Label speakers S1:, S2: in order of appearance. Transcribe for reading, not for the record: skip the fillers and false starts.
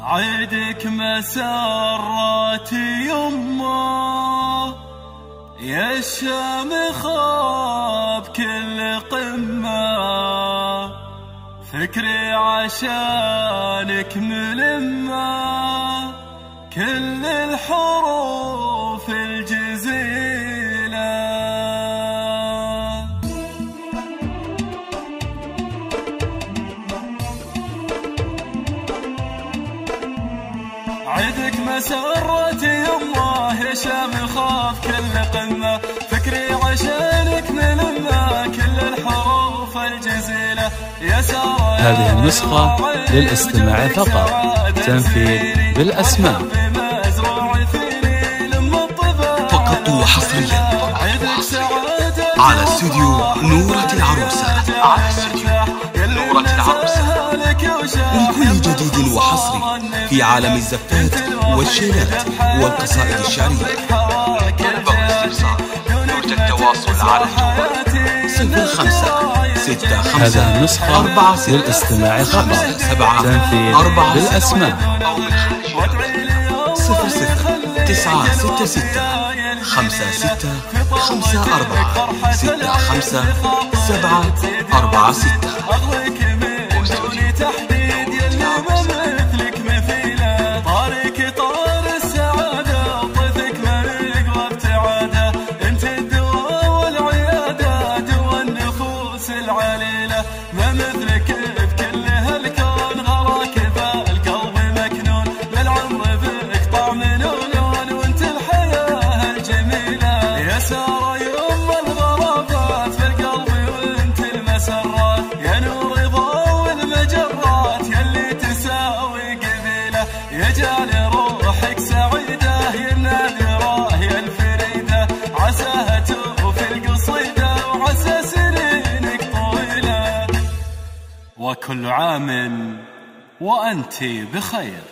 S1: عيدك مسرات يمه يا الشامخ بكل قمة، فكري عشانك ملمة كل الحروف الجزيلة. عيدك مسرات يمه يا شامخ بكل قمة، فكري عشانك ملمة كل الحروف الجزيلة. يا سارة
S2: هذه النسخة للاستماع فقط، تنفيذ بالأسماء
S3: فقط وحصريا على استوديو نورة العروسة. لكل جديد وحصري في عالم الزفات والشيلات والقصائد الشعرية. يرجى التواصل على الجوال 0565
S2: هذه النسخة للاستماع فقط، تنفيذ بالأسماء
S3: 00 966 5654 65 746.
S1: تحديد يلا ما مثلك مثيله، طارك طار السعاده وطيفك مرق وابتعاده، انت الدواء والعياده دوا النفوس العليله، ما مثلك بكل هالكون غراك بالقلب مكنون، للعمر بك طعم ولون وانت الحياه الجميله. يا ساره يوم الغرابات في القلب وانت المسرات، يا نور المجرات يلي تساوي قبيله، يجعل روحك سعيده يا النادره يا الفريده، عساها توفي القصيده وعسى سنينك طويله، وكل عام وانت بخير.